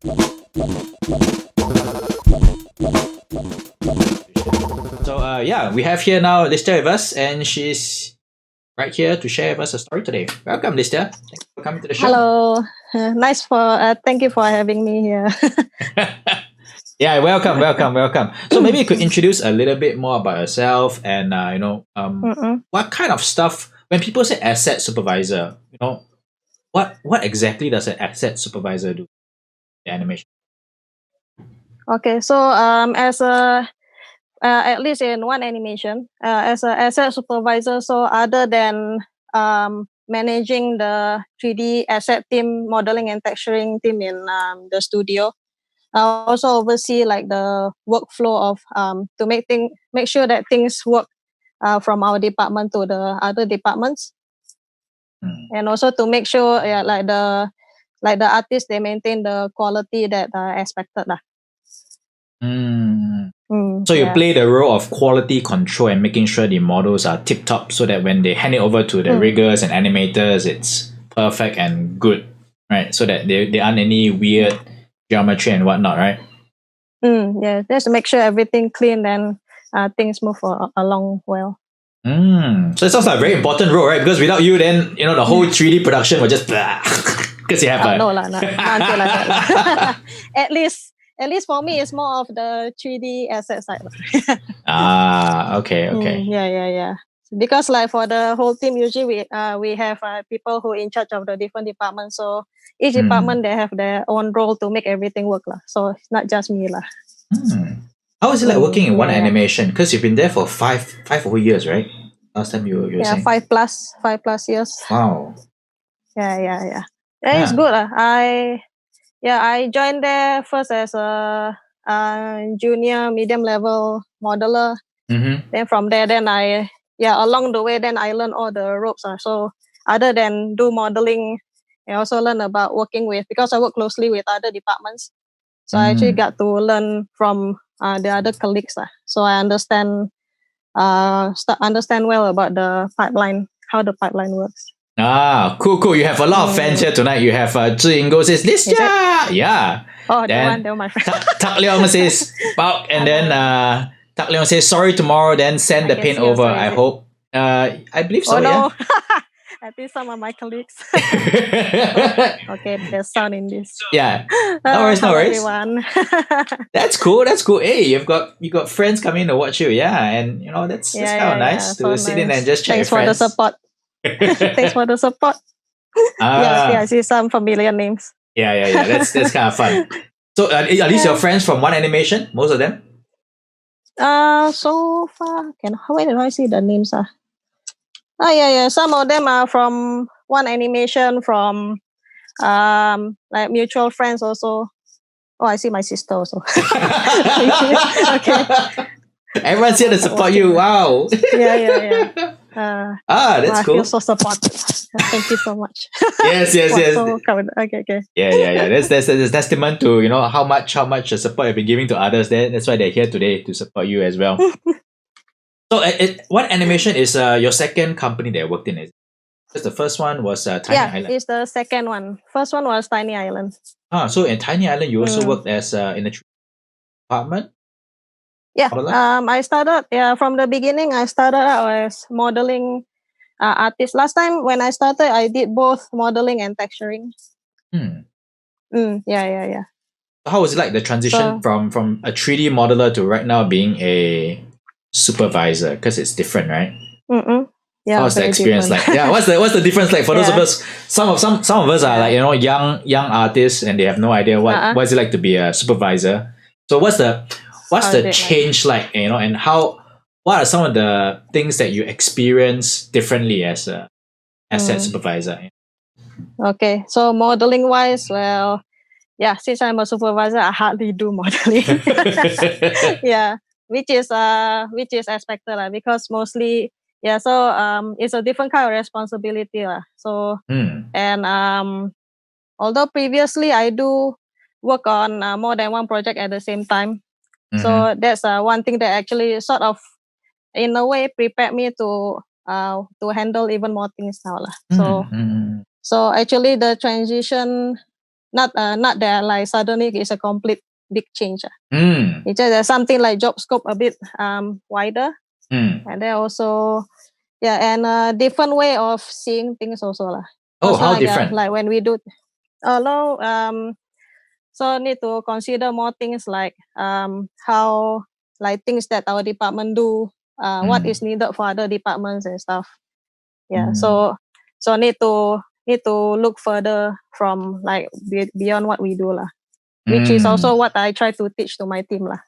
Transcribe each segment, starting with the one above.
So yeah, we have here now Listya with us, and she's right here to share with us a story today. Welcome, Listya. Thanks for coming to the show. Hello. Thank you for having me here. Yeah, welcome. So maybe you could introduce a little bit more about yourself and what kind of stuff when people say asset supervisor, what exactly does an asset supervisor do? The animation. Okay, so as a at least in one animation, as an asset supervisor, so other than managing the 3D asset team, modeling and texturing team in the studio, I also oversee like the workflow of to make sure that things work from our department to the other departments, and also to make sure like the artists, they maintain the quality that expected lah. So you play the role of quality control and making sure the models are tip top, so that when they hand it over to the riggers and animators, it's perfect and good, right? So that there aren't any weird geometry and whatnot, right? Yeah, just to make sure everything clean and things move along well. So it sounds like a very important role, right? Because without you, then the whole 3D production will just because you have no, not until like that. At least for me, it's more of the 3D asset side. Okay. Yeah. Because like for the whole team, usually we have people who are in charge of the different departments. So each department, they have their own role to make everything work lah. So it's not just me lah. How is it like working in one animation? Because you've been there for five whole years, right? Last time you were saying 5+ years. Wow. Yeah. It's good. I joined there first as a junior medium level modeler. Then from there, along the way, then I learned all the ropes. So other than do modeling, I also learn about working with, because I work closely with other departments. So I actually got to learn from the other colleagues. So I understand well about the pipeline, how the pipeline works. Cool. You have a lot of fans here tonight. You have Zhi says Listya. Yeah. Oh, then they were my friend. Tak Leong says Pauk, and then Tak Leong says sorry tomorrow. Then send the paint over. I hope. I believe so. Oh no. Yeah. I think some of my colleagues. Okay, there's sound in this. Yeah. No worries. Everyone. That's cool. Hey, you got friends coming to watch you. Yeah, and that's kind of nice to sit in and just chat with friends. Thanks for the support. I see some familiar names. Yeah. That's kind of fun. So are these your friends from one animation? Most of them? So far, where did I see the names? Yeah. Some of them are from one animation, from like mutual friends also. Oh, I see my sister also. Okay. Everyone's here to support you. Wow. Yeah. That's cool. I feel so supported. Thank you so much. Yes. Okay. Yeah. That's testament to how much support you've been giving to others. That's why they're here today to support you as well. So, what animation is your second company that you worked in? Because the first one was Tiny Island. Yeah, it's the second one. First one was Tiny Island. So in Tiny Island, you also worked as in the department? Yeah, I started from the beginning. I started out as modeling artist. Last time when I started, I did both modeling and texturing. Yeah. How was it like the transition from a 3D modeler to right now being a supervisor? Because it's different, right? Yeah. How's the experience like? Yeah, what's the difference like for those of us? Some of us are like young artists and they have no idea what is it like to be a supervisor. So what's the change like? And what are some of the things that you experience differently as a asset supervisor? Okay, so modeling wise, well, since I'm a supervisor, I hardly do modeling. Yeah, which is expected because mostly so it's a different kind of responsibility So and although previously I do work on more than one project at the same time, so that's one thing that actually sort of in a way prepared me to handle even more things now So actually the transition not that like suddenly it's a complete big change. Mm. It's just something like job scope a bit wider, Mm. and then also and a different way of seeing things also lah. Oh, how like, different? Like when we do, no, so need to consider more things like how like things that our department do, what is needed for other departments and stuff. Yeah, so need to look further from like beyond what we do lah, which is also what I try to teach to my team lah.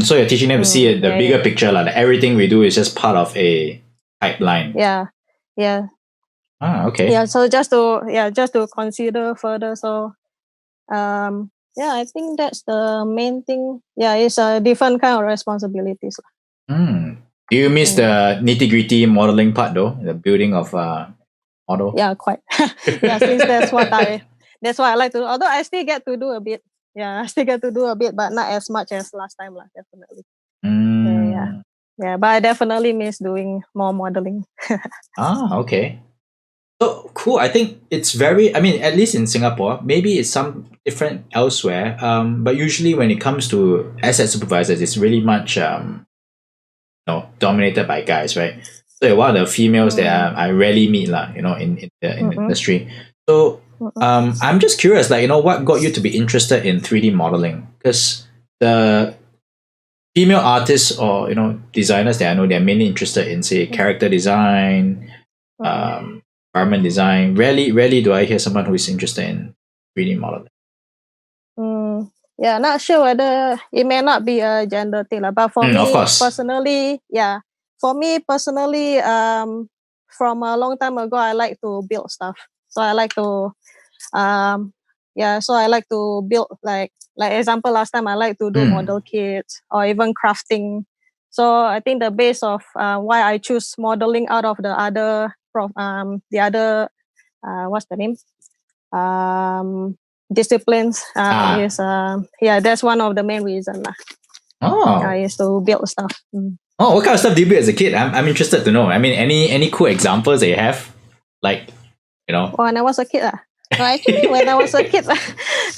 So you're teaching them to see the bigger picture lah. Like everything we do is just part of a pipeline. Yeah. Okay. Yeah, so just to consider further. So I think that's the main thing. Yeah, it's a different kind of responsibilities. Do you miss the nitty-gritty modeling part though? The building of model? Yeah, quite. Yeah, since that's what I like to do. Although I still get to do a bit. Yeah, I still get to do a bit, but not as much as last time lah, definitely. Yeah, but I definitely miss doing more modeling. Okay. So cool. I think it's very, I mean, at least in Singapore, maybe it's some different elsewhere. But usually when it comes to asset supervisors, it's really much dominated by guys, right? So you're one of the females that I rarely meet lah, in the industry. So I'm just curious, like, what got you to be interested in 3D modeling? Because the female artists or designers that I know, they're mainly interested in, say, character design, environment design. Rarely do I hear someone who is interested in 3D modeling. Yeah, not sure whether it may not be a gender thing, but for me personally, from a long time ago, I like to build stuff. So I like to, build like example last time I like to do model kits or even crafting. So I think the base of why I choose modeling out of the other what's the name? Disciplines is that's one of the main reasons is to build stuff. What kind of stuff do you build as a kid? I'm interested to know. I mean, any cool examples that you have, like when I was a kid actually when I was a kid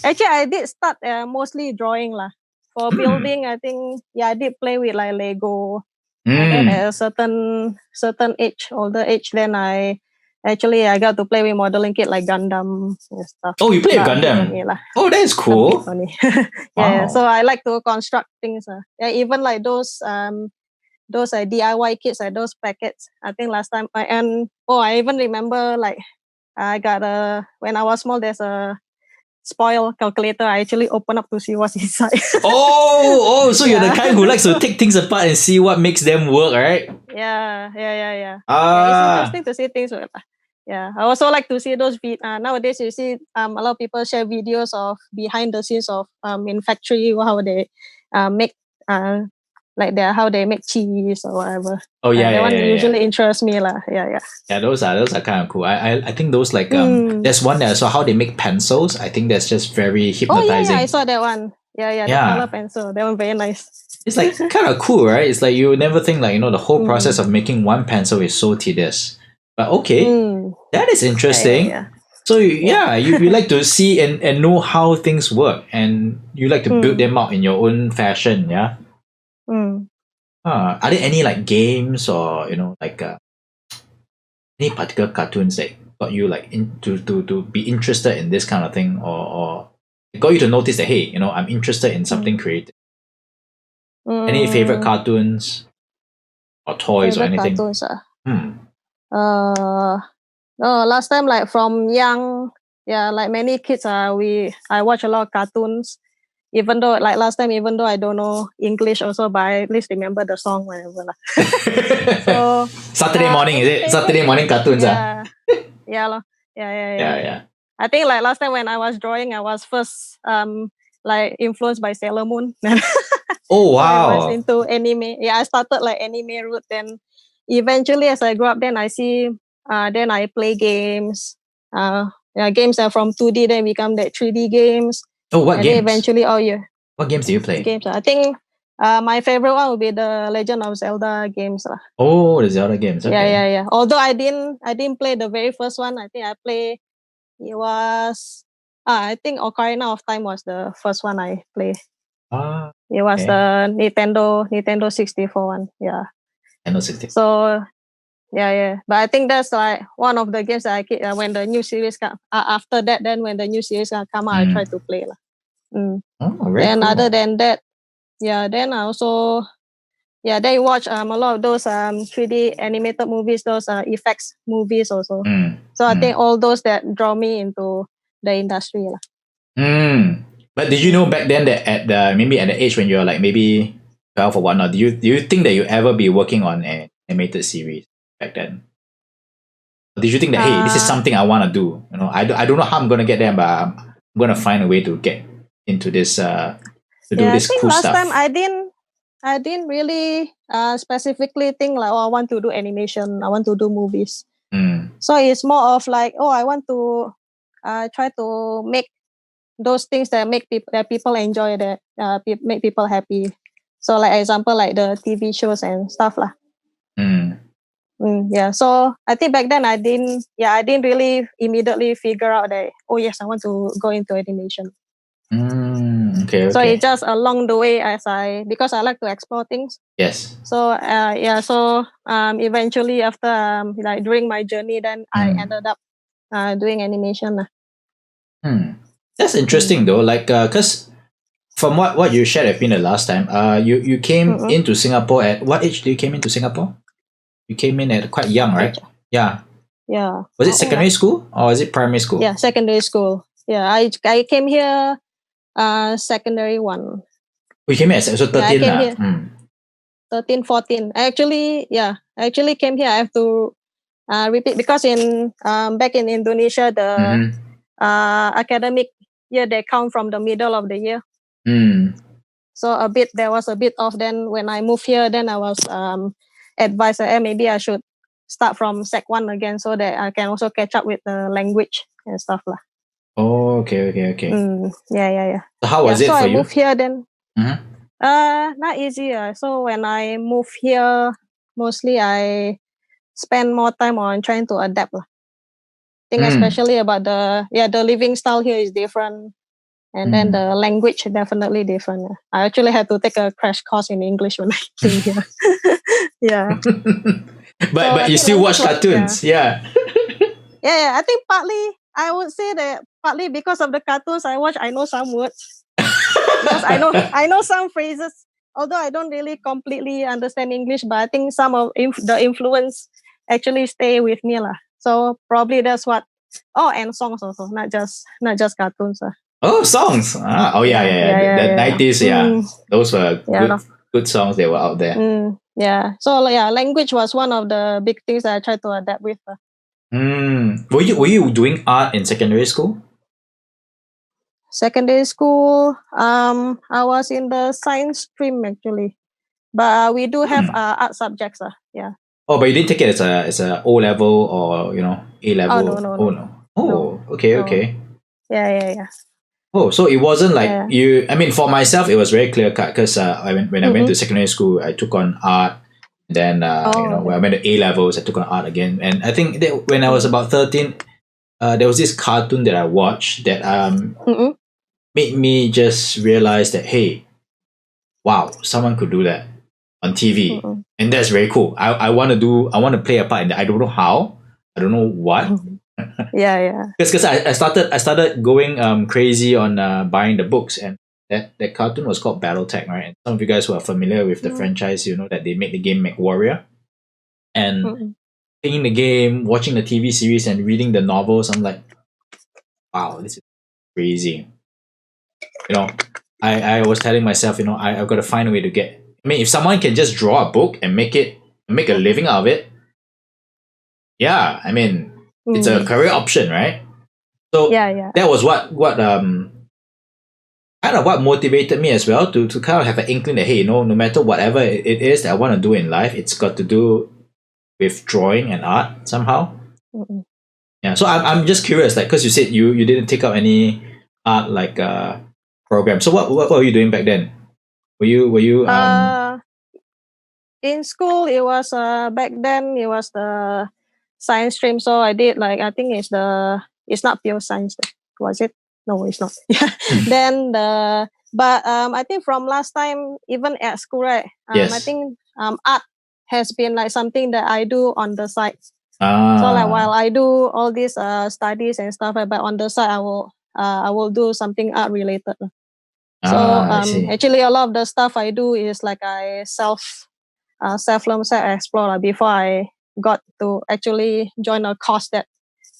actually I did start mostly drawing for building. I think I did play with like Lego, and then at a certain older age, then I got to play with modeling kit like Gundam and stuff. Oh, you play with Gundam? Oh, that's cool. Yeah, so I like to construct things. Even like those DIY kits, those packets. I think last time I even remember like I got when I was small, there's a spoil calculator. I actually open up to see what's inside. So you're the kind who likes to take things apart and see what makes them work, right? Yeah. It's interesting to see things. Yeah, I also like to see those. Nowadays, you see a lot of people share videos of behind the scenes of in factory how they make how they make cheese or whatever. That one usually interests me lah. Yeah. Yeah, those are kind of cool. I think those like there's one that I saw how they make pencils. I think that's just very hypnotizing. I saw that one. Yeah, the color pencil. That one very nice. It's like kind of cool, right? It's like you never think like the whole process of making one pencil is so tedious. But okay, that is interesting. Yeah. So you like to see and know how things work, and you like to build them out in your own fashion, yeah. Are there any like games or like any particular cartoons that got you like to be interested in this kind of thing, or got you to notice that hey, I'm interested in something creative? Any favorite cartoons or toys or anything? Cartoons, no, last time like from young, like many kids I watch a lot of cartoons. Even though I don't know English also, but I at least remember the song whenever lah. So Saturday morning, is it? Saturday morning cartoons, Yeah. I think like last time when I was drawing, I was first like influenced by Sailor Moon. Oh wow! So I was into anime. Yeah, I started like anime route. Then eventually, as I grew up, then I see. Then I play games. Games are from 2D, then become that 3D games. Oh, what games? Eventually, What games do you play? Games. I think my favorite one would be the Legend of Zelda games. Oh, the Zelda games. Okay. Yeah. Although I didn't play the very first one. I think I played. It was I think Ocarina of Time was the first one I played. It was okay. the Nintendo 64 one. Yeah. Nintendo 64. So yeah. But I think that's like one of the games that I keep when the new series come. After that, then when the new series come out, I try to play lah. Oh, very Then cool. other than that, then I also then you watch a lot of those 3D animated movies, those effects movies also. So I think all those that draw me into the industry lah. But did you know back then that at the age when you're like maybe 12 or whatnot, do you think that you ever be working on an animated series back then? Or did you think that hey, this is something I want to do? You know, I don't know how I'm gonna get there, but I'm gonna find a way to get into this to do this cool stuff. Last time I didn't really specifically think like, I want to do animation, I want to do movies. So it's more of like, I want to try to make those things that make people enjoy, that make people happy. So like example, like the TV shows and stuff lah. So I think back then I didn't really immediately figure out that I want to go into animation. Okay. So it's just along the way because I like to explore things. Yes. So eventually after like during my journey, then I ended up doing animation. That's interesting though. Like because from what you shared with me the last time, you came into Singapore at what age did you came into Singapore? You came in at quite young, right? Yeah. Yeah. Was it secondary school or was it primary school? Yeah, secondary school. Yeah, I came here secondary one. We came here so 13 I came here 13, 14. I actually came here. I have to repeat because in back in Indonesia the academic year they count from the middle of the year. So there was a bit off. Then when I moved here, then I was advised that maybe I should start from Sec 1 again so that I can also catch up with the language and stuff lah. Oh, okay. Yeah. So how was it so for I you? moved here then. Not easy. So when I moved here, mostly I spend more time on trying to adapt lah. I think especially about the living style here is different. And then the language definitely different. I actually had to take a crash course in English when I came here. Yeah. But you still watch cartoons, yeah. Yeah. I think I would say that partly because of the cartoons I watch, I know some words. Because I know some phrases. Although I don't really completely understand English, but I think some of the influence actually stay with me lah. So probably that's what. And songs also, not just cartoons. Oh, songs! Yeah. The 90s, those were good songs. They were out there. So language was one of the big things that I tried to adapt with. Were you doing art in secondary school? Secondary school, I was in the science stream actually, but we do have art subjects. Yeah. Oh, but you didn't take it as a O level or A level. No. Oh, okay. Yeah. Oh, so it wasn't like you. I mean, for myself, it was very clear cut because when I went to secondary school, I took on art. Then when I went to A levels, I took on art again. And I think that when I was about 13, there was this cartoon that I watched that made me just realize that hey, wow, someone could do that on TV, and that's very cool. I want to play a part in that. I don't know how, I don't know what. Yeah. Because I started going crazy on buying the books, and that cartoon was called BattleTech, right? And some of you guys who are familiar with the franchise, you know that they made the game MechWarrior, and playing the game, watching the TV series, and reading the novels. I'm like, wow, this is crazy. I was telling myself, I've got to find a way to get. I mean, if someone can just draw a book and make a living out of it, yeah, I mean, it's a career option, right? So that was what kind of what motivated me as well to kind of have an inkling that hey, no matter whatever it is that I want to do in life, it's got to do with drawing and art somehow. Yeah, so I'm just curious, like, because you said you didn't take up any art like program. So what were you doing back then? Were you in school? It was back then it was the science stream. So I did I think it's not pure science. Was it? No, it's not. Yeah. Then but I think from last time, even at school, right? Yes. I think art has been like something that I do on the side. Ah. So like while I do all these studies and stuff, but on the side I will do something art related. So I see. actually a lot of the stuff I do is like I self-learn, self-explore before I got to actually join a course that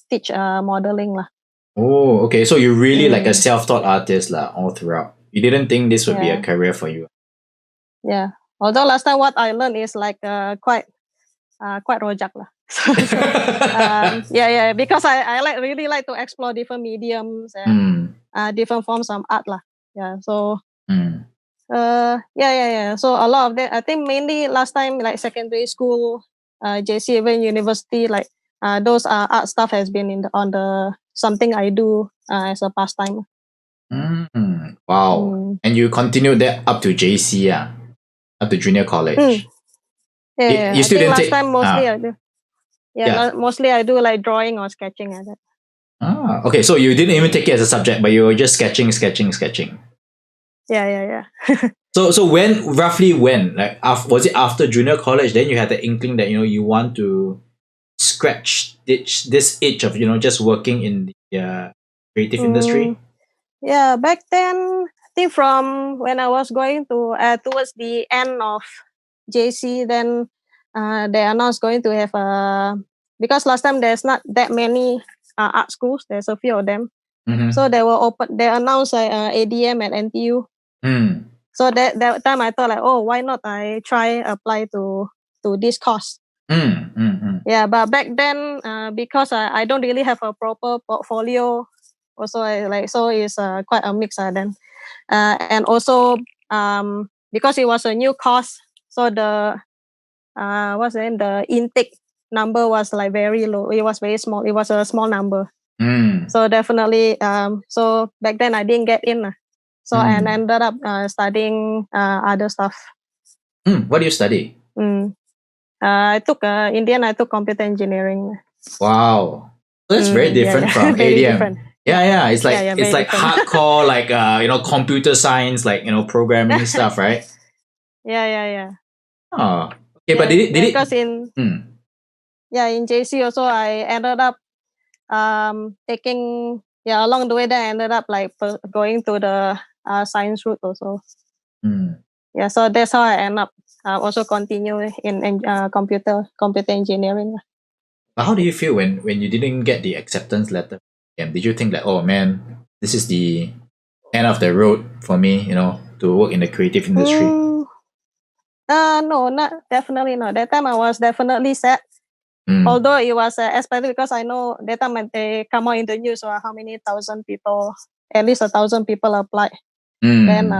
teach modeling lah. Oh, okay. So you're really like a self-taught artist lah, all throughout. You didn't think this would be a career for you? Yeah. Although last time what I learned is like quite rojak lah. Yeah, because I really like to explore different mediums and different forms of art lah. Yeah. So yeah. So a lot of that, I think mainly last time like secondary school, JC, even university, like those art stuff has been on the something I do as a pastime. Wow. And you continued that up to JC, up to junior college. Yeah, you still I think didn't last take time mostly I do. Yeah, mostly I do like drawing or sketching like that. Okay, so you didn't even take it as a subject, but you were just sketching. Yeah. So roughly when, like, was it after junior college? Then you had the inkling that you want to scratch this itch of just working in the creative industry. Yeah, back then I think from when I was going to towards the end of JC, then they announced going to have because last time there's not that many art schools. There's a few of them. So they were open. They announced ADM at NTU. So that time I thought like, oh, why not I try apply to this course. Yeah, but back then because I don't really have a proper portfolio. Also, it's quite a mix then, and also because it was a new course, so the the intake number was like very low. It was very small. It was a small number. So definitely, so back then I didn't get in. So I ended up studying other stuff. What do you study? I took I took computer engineering. Wow, that's very different from very ADM. Different. Yeah, it's like it's like different. hardcore, like computer science, like programming stuff, right? Yeah. Oh, okay, but did it? Because in JC also I ended up taking along the way then I ended up like going to the science route also. Yeah, so that's how I end up also continue in computer engineering. How do you feel when you didn't get the acceptance letter? Did you think like, oh man, this is the end of the road for me, to work in the creative industry? No, definitely not. That time I was definitely sad. Although it was especially because I know that time when they come out in the news how many thousand people, at least 1,000 people applied. Then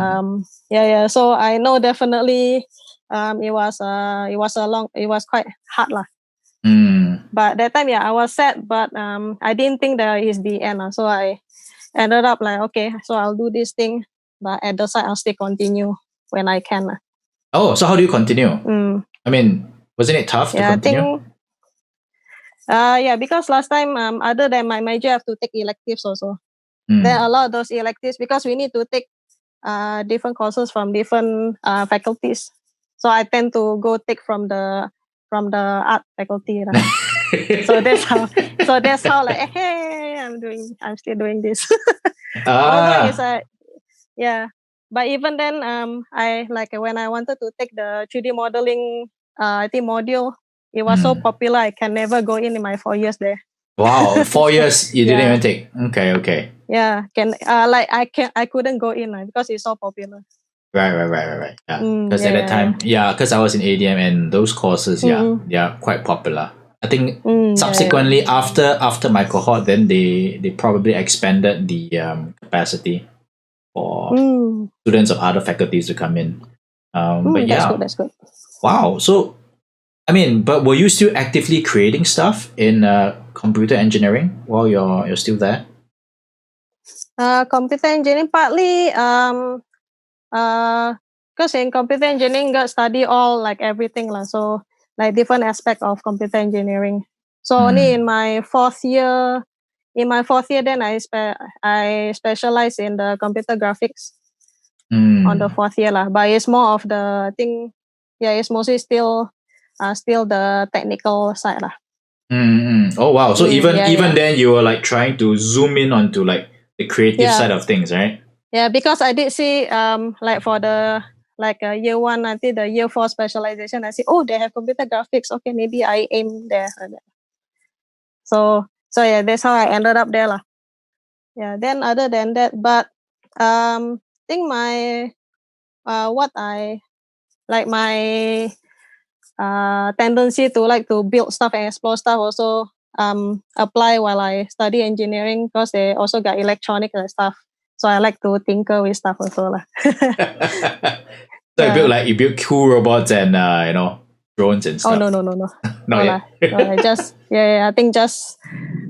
so I know definitely it was quite hard lah. But that time I was sad, but I didn't think that is the end. So I ended up like, okay, so I'll do this thing, but at the side I'll still continue when I can. Oh, so how do you continue? I mean, wasn't it tough to continue? I think, because last time other than my major I have to take electives also. Then a lot of those electives, because we need to take different courses from different faculties. So I tend to go take from the art faculty. So that's how like, hey, I'm still doing this. Although it's but even then I like when I wanted to take the 3D modeling I think module, it was so popular I can never go in my 4 years there. Wow, 4 years you didn't even take. Okay. Yeah, I couldn't go in because it's so popular. Right. Yeah, because at that time, because I was in ADM and those courses, they are quite popular. I think subsequently after my cohort, then they probably expanded the capacity for students of other faculties to come in. But that's good. Wow. So, I mean, but were you still actively creating stuff in computer engineering while you're still there? Computer engineering partly because in computer engineering got study all like everything lah. So like different aspect of computer engineering. So only in my 4th year in my fourth year, then I specialize in the computer graphics on the fourth year lah. But it's more of the thing. Yeah, it's mostly still the technical side lah. Oh wow! So even yeah. then, you were like trying to zoom in onto like the creative side of things, right? Yeah, because I did see like for the year 1 until the year 4 specialization, I see they have computer graphics. Okay, maybe I aim there. So yeah, that's how I ended up there lah. Yeah. Then other than that, but I think my what I like my tendency to like to build stuff and explore stuff also apply while I study engineering, because they also got electronic and stuff. So I like to tinker with stuff also lah. So you build cool robots and drones and stuff. Oh no. Not yet. I just I think just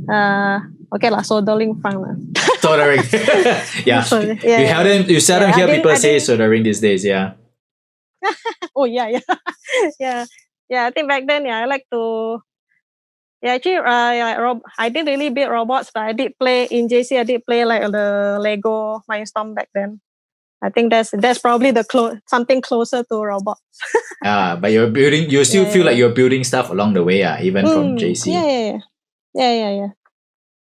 okay lah, soldering fun lah. Soldering. Yeah. You seldom hear people say soldering these days, yeah. Oh yeah. I think back then I like to actually I didn't really build robots, but I did play in JC. I did play like the Lego Mindstorm back then. I think that's probably something closer to robots. But you still feel like you're building stuff along the way, even from JC. Yeah.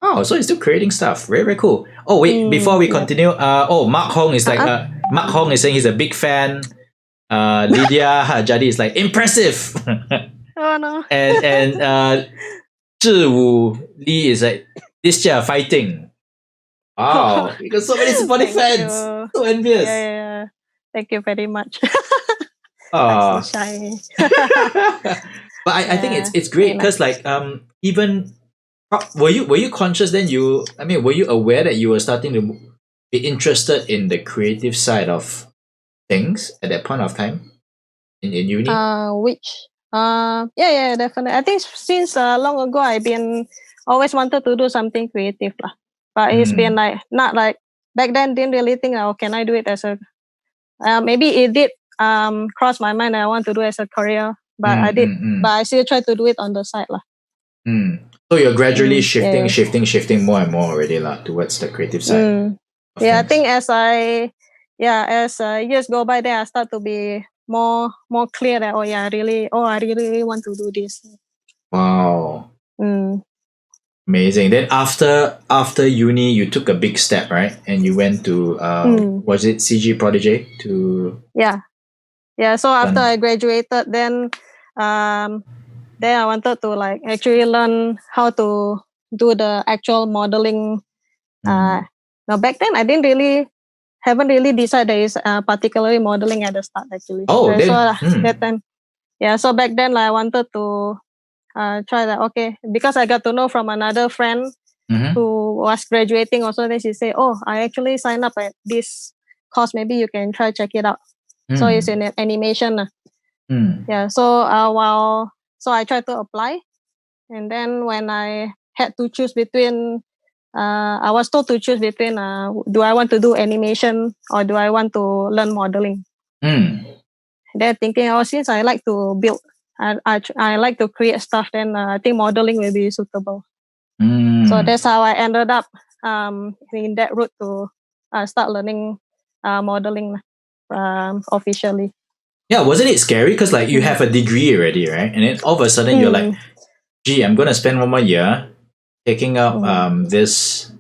Oh, so you're still creating stuff. Very, very cool. Oh wait, before we continue, Mark Hong is like Mark Hong is saying he's a big fan. Listya Harjadi is like impressive. Oh no. and Zhiwu Li is like Listya fighting. Wow, you got so many supporting fans. So envious. Yeah. Thank you very much. Oh, so shy. But I think it's great because even were you conscious then? Were you aware that you were starting to be interested in the creative side of things at that point of time in uni? Yeah, definitely. I think since long ago I've been always wanted to do something creative lah. But it's been like not like back then, didn't really think can I do it as a maybe it did cross my mind that I want to do as a career, but I did but I still try to do it on the side lah. So you're gradually shifting more and more already lah towards the creative side. I think as years go by, then I start to be more clear that I really want to do this. Wow. Amazing. Then after uni, you took a big step, right? And you went to was it CG Prodigy to? Yeah. So after I graduated, then I wanted to like actually learn how to do the actual modeling. Now back then I haven't really decided there is particularly modeling at the start actually. Oh, that time. Yeah. So back then I wanted to try that. Okay, because I got to know from another friend who was graduating also. Then she said, I actually signed up at this course. Maybe you can try check it out. So it's in animation. Yeah. So so I tried to apply, and then when I had to choose between, I was told to choose between do I want to do animation or do I want to learn modeling. Then thinking, since I like to build, I like to create stuff, then I think modeling will be suitable. So that's how I ended up in that route to start learning modeling officially. Yeah, wasn't it scary? Because you have a degree already, right? And then all of a sudden you're like, gee, I'm going to spend 1 more year taking up this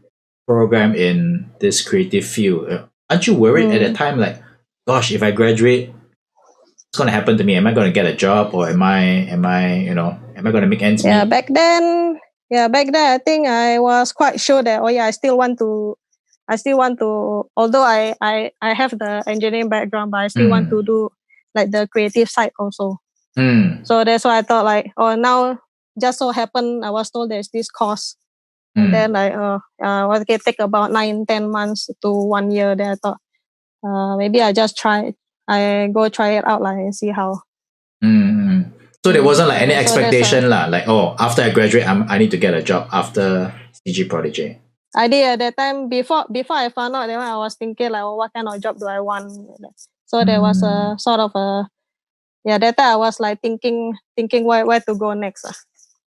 program in this creative field. Aren't you worried at that time? Like, gosh, if I graduate, what's going to happen to me? Am I going to get a job, or am I going to make ends meet? Back then I think I was quite sure that I still want to, although I have the engineering background, but I still want to do like the creative side also. So that's why I thought now just so happened I was told there's this course, and then it take about 9-10 months to 1 year. Then I thought maybe I just try it out and see how. So there wasn't any expectation after I graduate I need to get a job after CG Prodigy. I did at that time before I found out that I was thinking what kind of job do I want. So there was a sort of that time I was thinking where to go next.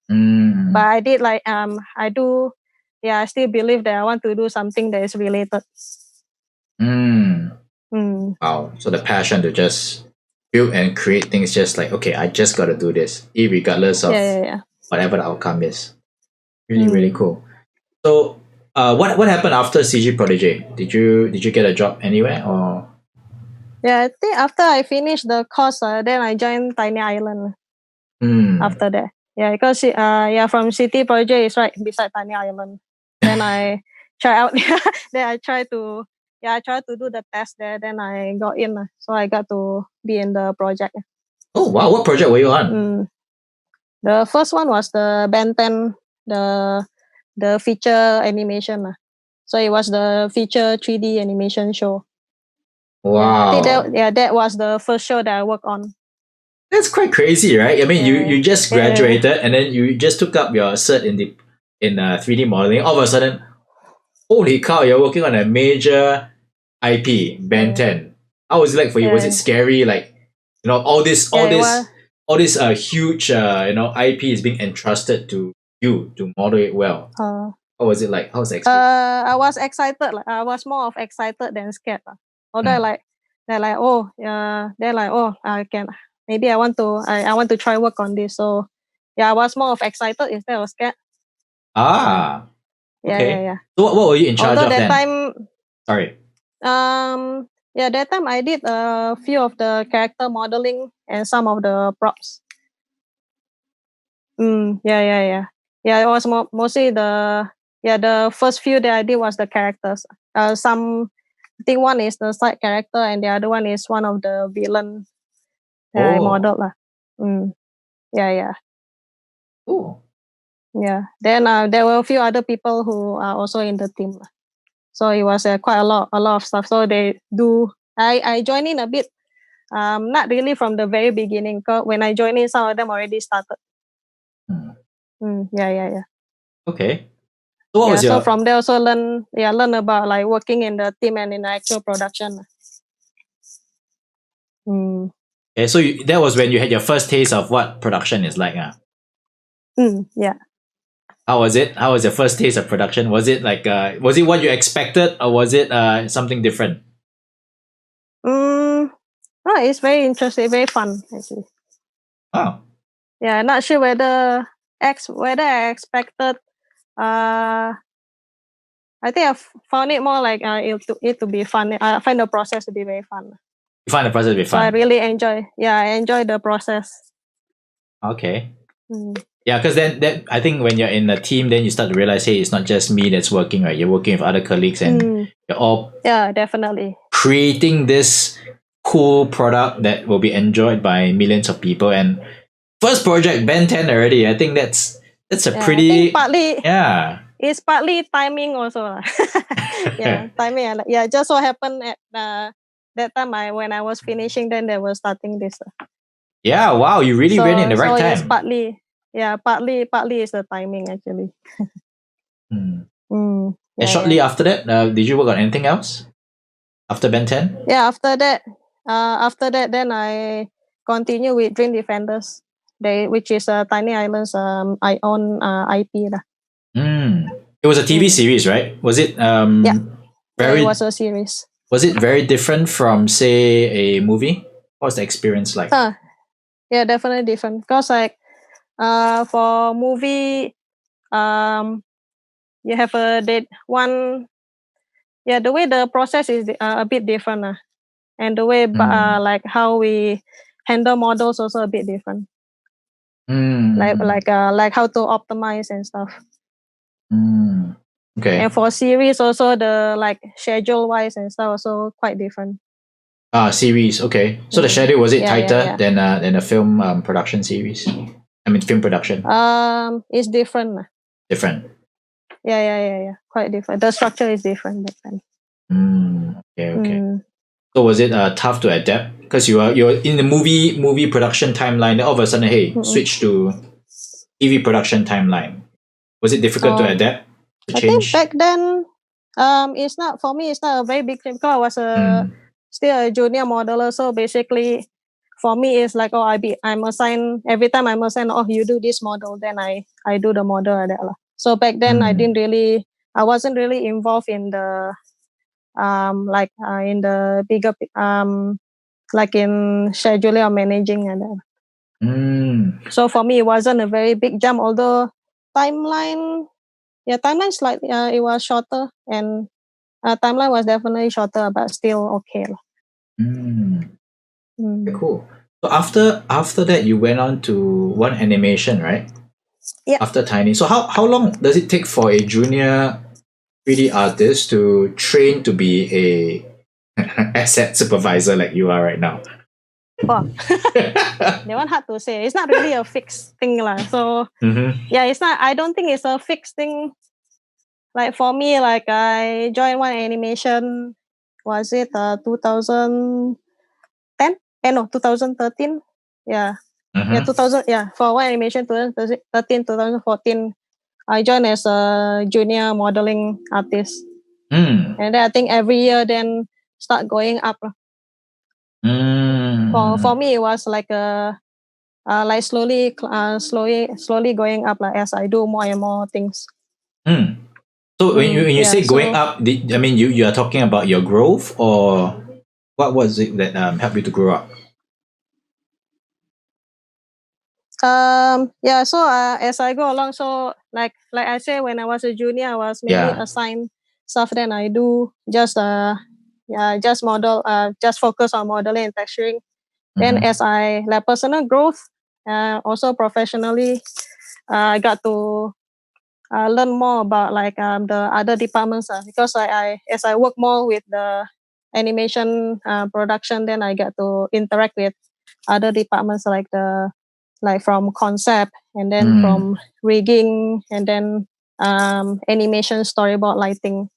But I did I do I still believe that I want to do something that is related. Wow. So the passion to just build and create things, just like, okay, I just got to do this, regardless of whatever the outcome is. Really, really cool. So, what happened after CG Prodigy? Did you get a job anywhere or? Yeah, I think after I finished the course, then I joined Tiny Island. After that, because from City Project is right beside Tiny Island. Then I try out. Then I try to do the test there. Then I got in, so I got to be in the project. Oh wow! What project were you on? The first one was the Ben 10, the feature animation. So it was the feature 3D animation show. Wow. I think that was the first show that I worked on. That's quite crazy, right? I mean, you just graduated and then you just took up your cert in 3D modeling. All of a sudden, holy cow! You're working on a major IP, Ben 10. How was it like for you? Was it scary? Like, all this huge IP is being entrusted to you to model it well. How was it like? How was the experience? I was excited. I was more of excited than scared. Although they're like, I can. Maybe I want to try work on this. So I was more of excited instead of scared. Okay. Yeah. So what were you in charge of that then? time, sorry. That time I did a few of the character modeling and some of the props. Yeah. It was mostly the first few that I did was the characters. I think one is the side character and the other one is one of the villain that I modeled. Yeah. Cool. Yeah. Then there were a few other people who are also in the team. So it was quite a lot of stuff. So I joined in a bit, not really from the very beginning. Because when I joined in, some of them already started. Yeah. Okay. So what was your? So from there also learn about like working in the team and in the actual production. Okay, so that was when you had your first taste of what production is like, Yeah. How was it? How was your first taste of production? Was it like was it what you expected or was it something different? It's very interesting, very fun actually. Oh. Yeah, not sure whether I expected. I think I found it more like it to be fun. I find the process to be very fun. You find the process to be fun? So I really enjoy. Yeah, I enjoy the process. Okay. Yeah, because then I think when you're in a team, then you start to realize, hey, it's not just me that's working, right? You're working with other colleagues, and you're all definitely creating this cool product that will be enjoyed by millions of people. And first project, Ben 10 already. I think that's a pretty It's partly timing also. Timing. Just so happened at that time when I was finishing, then they were starting this. Yeah, wow, you really ran in the right time. It's partly is the timing actually. And shortly after that, did you work on anything else after Ben 10? Yeah, after that, then I continue with Dream Defenders, which is Tiny Island's I own IP. It was a TV series, right? Was it it was a series. Was it very different from, say, a movie? What was the experience like? Yeah, definitely different. Because like for movie, you have the way the process is a bit different, and the way like how we handle models also a bit different. Like how to optimize and stuff. Okay. And for series also the like schedule wise and stuff also quite different. Series. Okay. So the schedule, was it tighter than a film production series? I mean, film production. It's different. Different. Yeah. Quite different. The structure is different back then. Okay. So was it tough to adapt? Because you're in the movie production timeline. Then all of a sudden, hey, switch to TV production timeline. Was it difficult to adapt? To change? I think back then, it's not a very big thing because I was still a junior modeler. So basically, for me, it's like I'm assigned every time you do this model, then I do the model like that. So back then, I didn't really I wasn't really involved in the in the bigger like in scheduling or managing and that. So for me, it wasn't a very big jump. Although timeline slightly it was shorter, and timeline was definitely shorter, but still okay. Okay, cool. So after that, you went on to One Animation, right? Yeah. After Tiny. So how long does it take for a junior 3D artist to train to be a asset supervisor like you are right now? Wow. That one hard to say. It's not really a fixed thing lah. So it's not. I don't think it's a fixed thing. Like for me, like I joined One Animation. Was it 2010? No, 2013. Yeah. Yeah, 2000. Yeah, for One Animation 2013, 2014. I joined as a junior modeling artist. And then I think every year then start going up. For me, it was like like slowly going up as I do more and more things. So when you say going up, I mean you are talking about your growth, or what was it that helped you to grow up? So as I go along, so like I say, when I was a junior, I was mainly assigned stuff that I do, just model, just focus on modeling and texturing. Then as I like personal growth, also professionally, I got to learn more about like the other departments, because as I work more with the animation production, then I get to interact with other departments, like from concept, and then from rigging, and then animation, storyboard, lighting.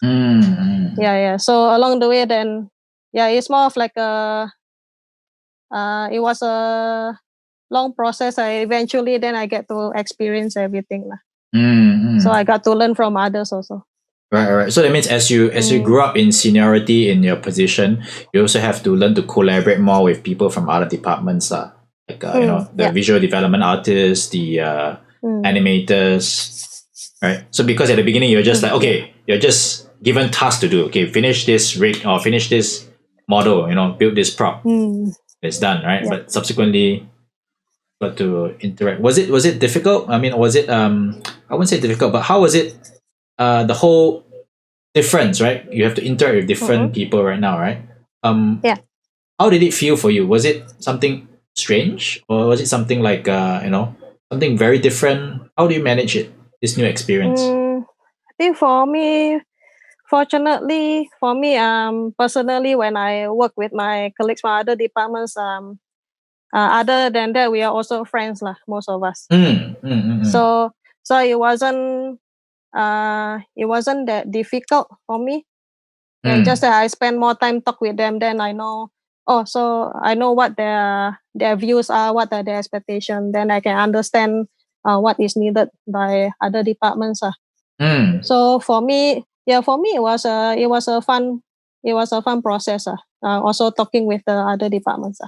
So along the way, then it's more of like it was a long process. Eventually then I get to experience everything. So I got to learn from others also. Right. So that means as you grow up in seniority in your position, you also have to learn to collaborate more with people from other departments, like the visual development artists, the animators, right? So because at the beginning you're just like, okay, you're just given tasks to do. Okay, finish this rig or finish this model. Build this prop. It's done, right? But subsequently, got to interact. Was it difficult? I mean, was it I wouldn't say difficult, but how was it? The whole difference, right? You have to interact with different people right now, right? How did it feel for you? Was it something strange, or was it something like something very different? How do you manage it? This new experience. I think for me, fortunately for me, personally, when I work with my colleagues from other departments, other than that, we are also friends lah, most of us. So it wasn't that difficult for me. Just that I spend more time talk with them, then I know. So I know what their views are, what are their expectations. Then I can understand what is needed by other departments. So for me, it was a fun process. Also talking with the other departments.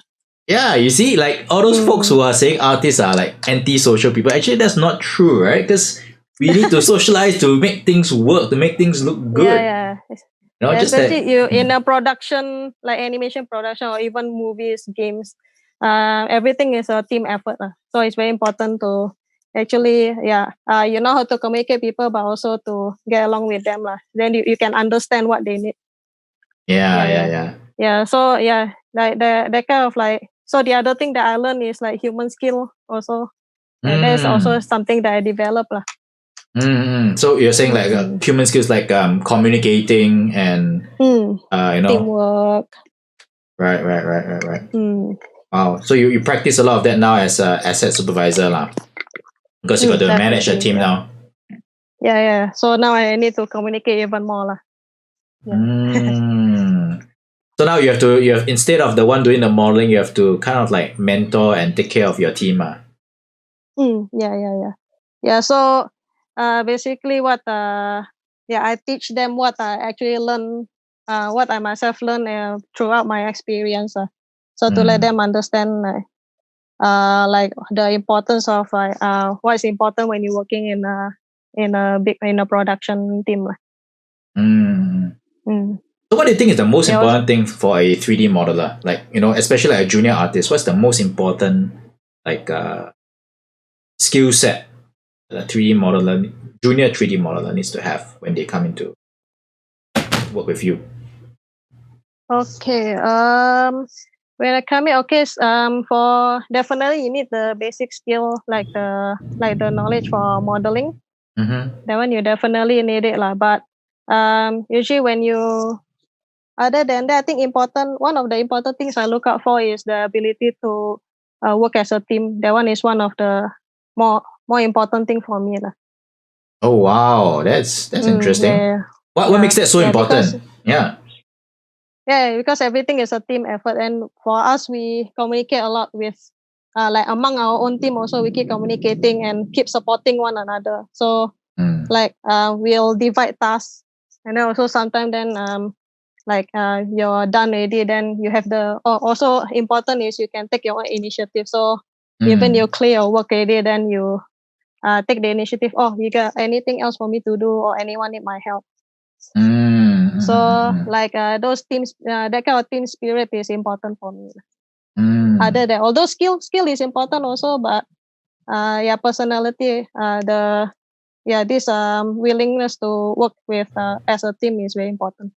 Yeah, you see, like all those folks who are saying artists are like anti-social people. Actually, that's not true, right? Because we need to socialize to make things work, to make things look good. Especially you in a production, like animation production, or even movies, games, everything is a team effort. So it's very important to actually, you know how to communicate people, but also to get along with them. Then you can understand what they need. So like that kind of like. So the other thing that I learned is like human skill also. That's also something that I developed. So you're saying like human skills, like communicating and teamwork. Right. Wow. So you practice a lot of that now as a asset supervisor lah, because you got to manage a team now. So now I need to communicate even more lah. So now you have instead of the one doing the modeling, you have to kind of like mentor and take care of your team. So basically what I teach them what I actually learn, what I myself learn throughout my experience. So to let them understand like the importance of what is important when you're working in a production team. So what do you think is the most important thing for a 3D modeler? Like, especially like a junior artist, what's the most important skill set that a junior 3D modeler needs to have when they come into work with you? Okay. When I come in, for definitely you need the basic skill like the knowledge for modeling. That one you definitely need it lah. But usually when you, other than that, I think one of the important things I look out for is the ability to work as a team. That one is one of the more important thing for me lah. Oh wow, that's interesting. Yeah. What makes that so important? Yeah, because everything is a team effort, and for us, we communicate a lot with, like among our own team. Also, we keep communicating and keep supporting one another. So, we'll divide tasks, and then also sometimes then, you're done already, then you have also important is you can take your own initiative. So, even you clear your work already, then you take the initiative. Oh, you got anything else for me to do, or anyone need my help? So those teams, that kind of team spirit is important for me. Other than, although skill is important also, but personality, this willingness to work with as a team is very important.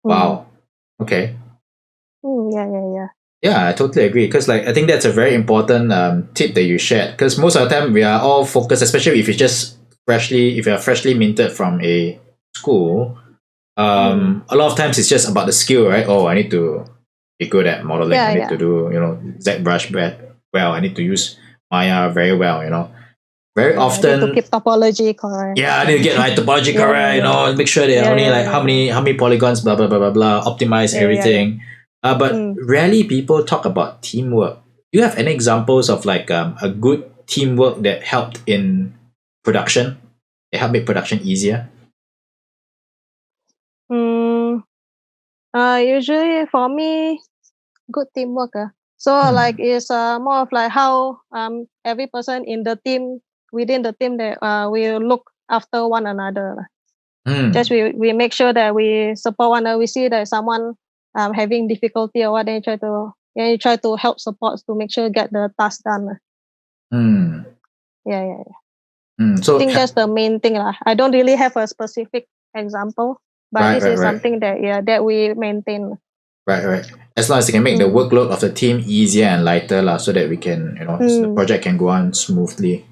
Wow. Okay. Yeah, I totally agree. Because I think that's a very important tip that you shared. Because most of the time we are all focused, especially if you're freshly minted from a school. A lot of times it's just about the skill, right? Oh, I need to be good at modeling. I need to do ZBrush well. I need to use Maya very well. Very often I need to keep topology correct. Yeah, I need to get my topology correct. Make sure they're only how many polygons, blah blah blah blah blah. Optimize everything. But rarely people talk about teamwork. Do you have any examples of a good teamwork that helped in production? It helped make production easier? Usually for me, good teamwork. So it's more of how every person in the team, within the team, that we look after one another. Just we make sure that we support one another. We see that someone having difficulty or what, then you try to help support to make sure get the task done. So I think that's the main thing. I don't really have a specific example, but this is something that we maintain. Right. As long as you can make the workload of the team easier and lighter, so that we can, so the project can go on smoothly.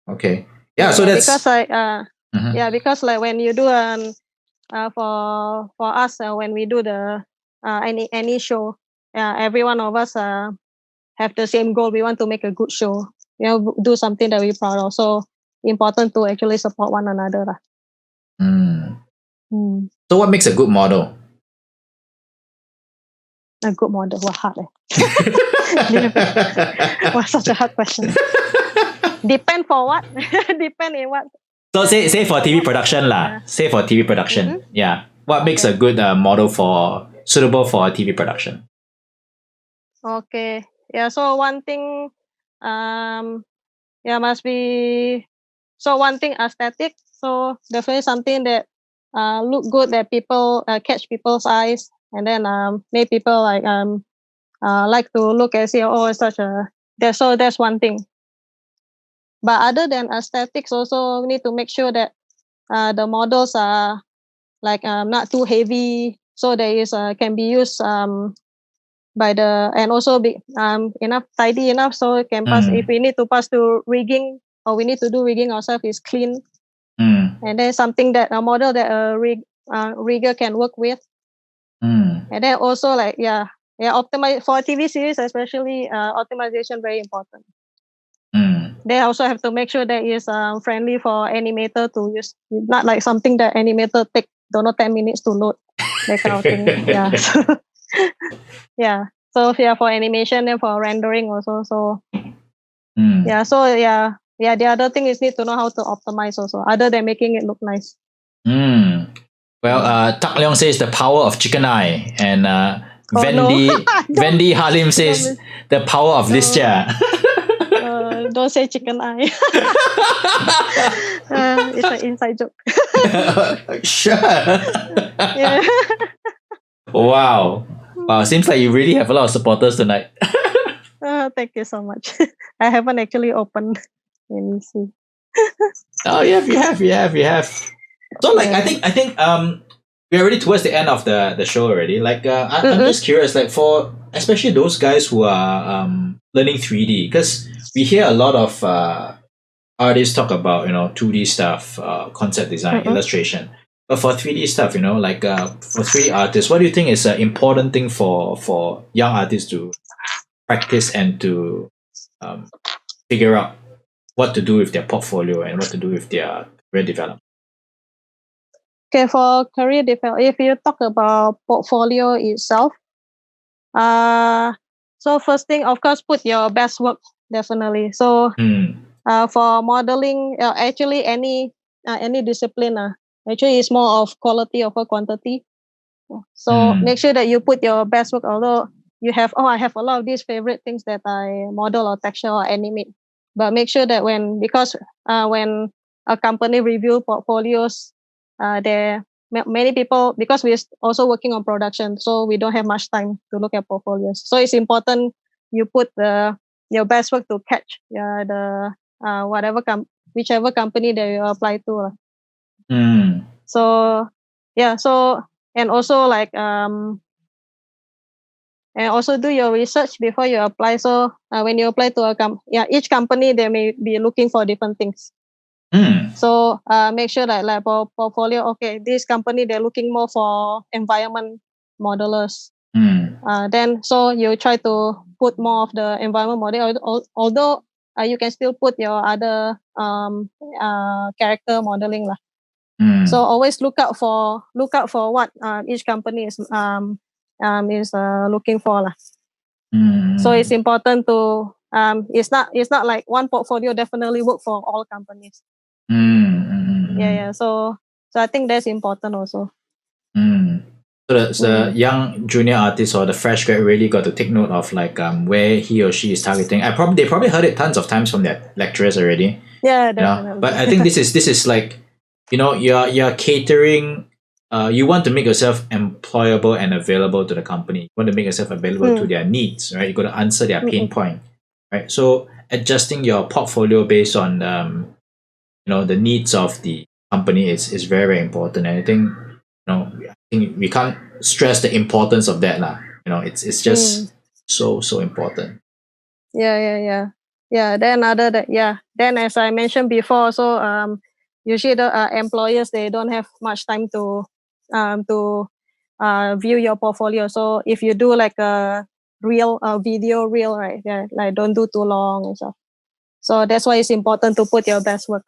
Okay. Yeah. So that's because when you do for us when we do the any show, every one of us have the same goal. We want to make a good show. Do something that we're proud of. So important to actually support one another. So what makes a good model? A good model? What hard? What's such a hard question? Depend for what? Depend in what? So say for TV production lah. Say for TV production. Yeah. What makes a good model suitable for a TV production? Okay. Yeah. So one thing, must be. So one thing aesthetic. So definitely something that look good, that people catch people's eyes, and then make people like to look and say, oh, it's such a. That's one thing. But other than aesthetics, also we need to make sure that the models are not too heavy, so there is can be used by the, and also be enough tidy enough so it can pass. If we need to pass to rigging, or we need to do rigging ourselves, is clean. And then something that a model that a rigger can work with. And then also optimize for TV series, especially optimization very important. They also have to make sure that it's friendly for animator to use, not like something that animator take 10 minutes to load, that kind of thing. So for animation and for rendering also. So the other thing is need to know how to optimize also, other than making it look nice. Well, Tak Leong says the power of chicken eye, and Vendi Halim says the power of Listya. Don't say chicken eye. It's an inside joke. Sure. Yeah. Wow. Wow. Seems like you really have a lot of supporters tonight. Thank you so much. I haven't actually opened. Let me see. Oh, you have. So, like, I think we're already towards the end of the show already. Like, I'm just curious, like, for especially those guys who are learning 3D, because we hear a lot of artists talk about 2D stuff, concept design, illustration. But for 3D stuff, like for 3D artists, what do you think is an important thing for young artists to practice and to figure out what to do with their portfolio and what to do with their career development? Okay, for career development, if you talk about portfolio itself, so first thing, of course, put your best work, definitely. So for modeling, actually any discipline, actually it's more of quality over quantity. So make sure that you put your best work, although you have, I have a lot of these favorite things that I model or texture or animate. But make sure that when a company review portfolios, there many people, because we're also working on production, so we don't have much time to look at portfolios. So it's important you put your best work to catch the whichever company that you apply to. So yeah, so and also like and also do your research before you apply. So when you apply to each company, they may be looking for different things. So make sure that like for portfolio, okay, this company, they're looking more for environment modelers. Then so you try to put more of the environment model, although you can still put your other character modeling lah. So always look out for what each company is looking for lah. So it's important to it's not like one portfolio definitely work for all companies. Yeah. So I think that's important also. So the young junior artist or the fresh grad really got to take note of like where he or she is targeting. They probably heard it tons of times from their lecturers already. Yeah, definitely. But I think this is like, you're catering. You want to make yourself employable and available to the company. You want to make yourself available to their needs, right? You got to answer their pain point, right? So adjusting your portfolio based on the needs of the company is very, very important. And I think I think we can't stress the importance of that lah. It's just so important. Yeah. Then then as I mentioned before, so usually the employers, they don't have much time to view your portfolio. So if you do like a video reel, right? Yeah, like don't do too long and stuff. So that's why it's important to put your best work.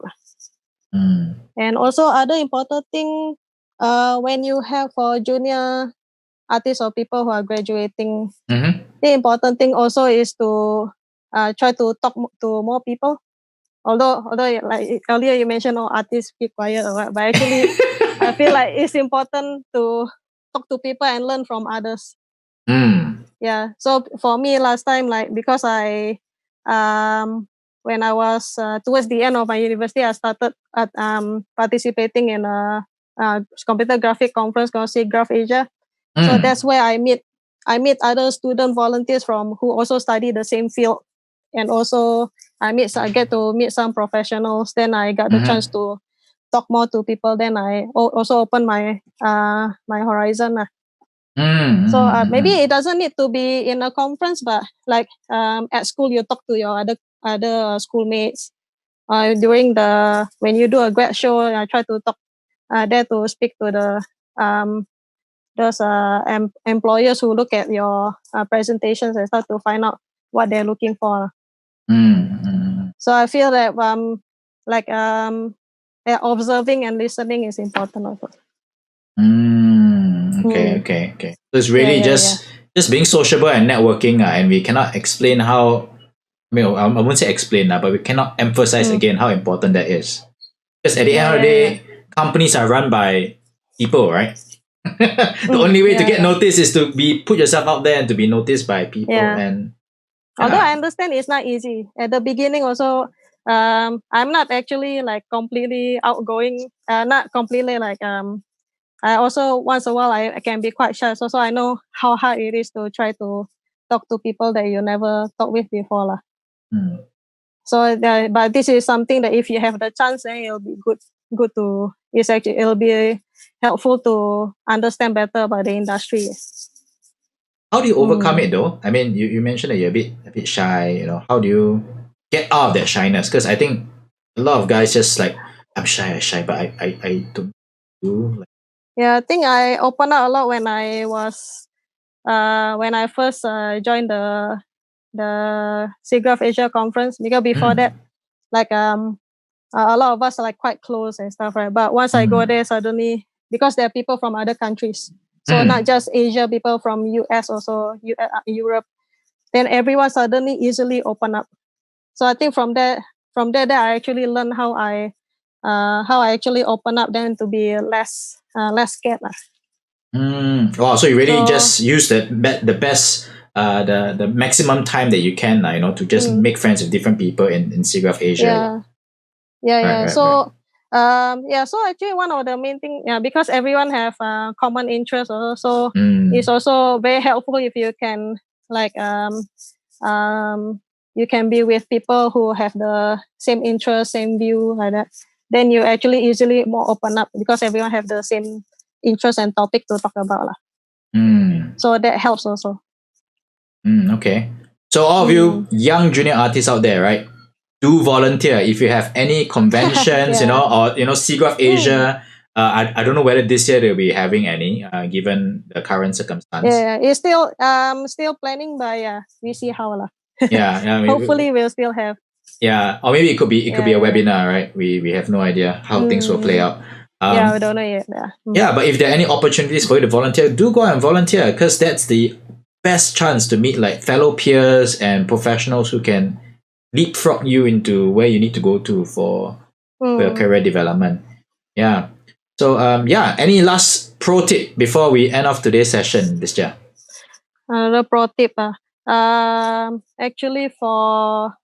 And also other important thing, when you have for junior artists or people who are graduating, the important thing also is to try to talk to more people. Although like earlier you mentioned, artists keep quiet or what, but actually I feel like it's important to talk to people and learn from others. Yeah. So for me last time, like because I when I was towards the end of my university, I started participating in a computer graphic conference called SIGGRAPH Asia. So that's where I meet other student volunteers from who also study the same field, and also I get to meet some professionals. Then I got the chance to talk more to people. Then I also open my my horizon. So maybe it doesn't need to be in a conference, but like at school, you talk to your other schoolmates. During when you do a grad show, I try to talk there to speak to the those employers who look at your presentations and start to find out what they're looking for. So I feel that observing and listening is important also. Okay. So it's really just being sociable and networking, and we cannot explain how. I won't say explain, but we cannot emphasize again how important that is. Because at the end of the day, companies are run by people, right? The only way to get noticed is to put yourself out there and to be noticed by people. And Although I understand it's not easy. At the beginning also, I'm not actually like completely outgoing, not completely like, I also once a while I can be quite shy. So I know how hard it is to try to talk to people that you never talked with before. Lah. So, but this is something that if you have the chance, then it'll be good to, it'll be helpful to understand better about the industry. How do you overcome it though? I mean, you mentioned that you're a bit shy, you know, how do you get out of that shyness? Because I think a lot of guys just like, I'm shy, but I don't do like. Yeah, I think I opened up a lot when I was, when I first joined the SIGGRAPH Asia conference, because before that, like, a lot of us are like quite close and stuff, right? But once I go there, suddenly, because there are people from other countries, so not just Asia, people from US also, Europe, then everyone suddenly easily open up. So I think from there I actually learned how I actually open up then to be less scared. Wow, so you really just use the best the maximum time that you can, you know, to just make friends with different people in SIGGRAPH Asia. Yeah. So actually one of the main thing, because everyone have common interests also, so it's also very helpful if you can like you can be with people who have the same interest, same view, like that. Then you actually easily more open up because everyone have the same interest and topic to talk about. So that helps also. Okay. So all of you young junior artists out there, right? Do volunteer if you have any conventions, you know, or you know, SIGGRAPH Asia. I don't know whether this year they'll be having any, given the current circumstance. Yeah, it's still planning, but we see how lah. Yeah. Hopefully we'll still have. Yeah, or maybe it could be a webinar, right? We have no idea how things will play out. We don't know yet. Yeah, but if there are any opportunities for you to volunteer, do go and volunteer, because that's the best chance to meet like fellow peers and professionals who can leapfrog you into where you need to go to for your career development. Yeah. So any last pro tip before we end off today's session, Listya? Another pro tip, actually for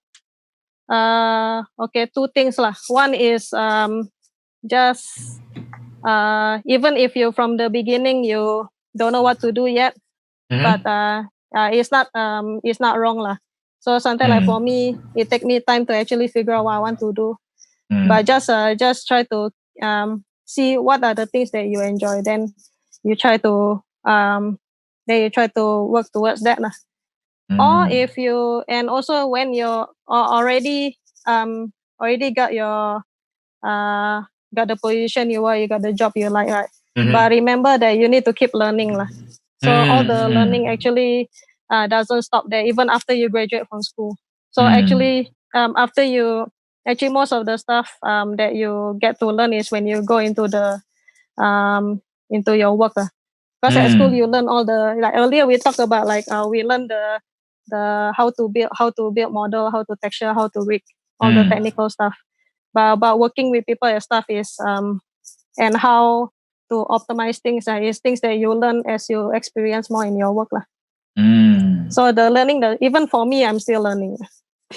two things lah. One is just even if you from the beginning you don't know what to do yet, but it's not wrong lah. So sometimes like for me, it take me time to actually figure out what I want to do. But just try to see what are the things that you enjoy. Then you try to work towards that lah. Or if you, and also when you're already got your got the position you want, you got the job you like, right? But remember that you need to keep learning lah. So all the learning actually doesn't stop there even after you graduate from school. So actually after you actually most of the stuff that you get to learn is when you go into the into your work. Because at school you learn all the, like earlier we talked about like we learn the how to build model, how to texture, how to rig, all the technical stuff. But about working with people and stuff is and how to optimize things is things that you learn as you experience more in your work lah. So the learning, even for me, I'm still learning.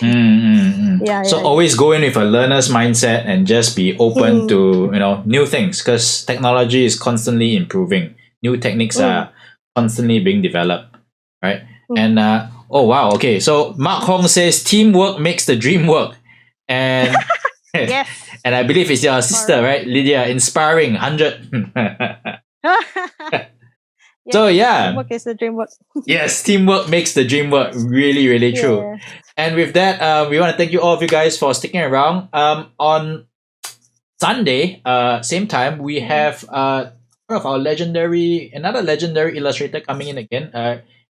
Always go in with a learner's mindset and just be open to new things, because technology is constantly improving. New techniques are constantly being developed, right? And oh wow, okay. So Mark Hong says teamwork makes the dream work, and yes, and I believe it's your sister, right, Lydia? Inspiring 100. So yeah, teamwork is the dream work. Yes, teamwork makes the dream work. Really, really true. And with that, we want to thank you all of you guys for sticking around. On Sunday, same time, we have one of our another legendary illustrator coming in again.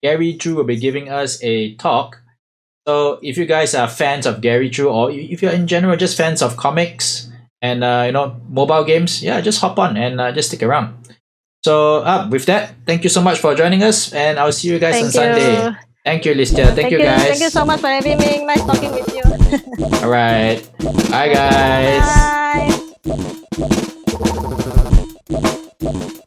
Gary Chu will be giving us a talk. So if you guys are fans of Gary Chu, or if you're in general just fans of comics and mobile games, just hop on and just stick around. So with that, thank you so much for joining us, and I'll see you guys on Sunday. Thank you, Listya. Thank you, guys. Thank you so much for having me. Nice talking with you. All right. Bye, guys. Bye.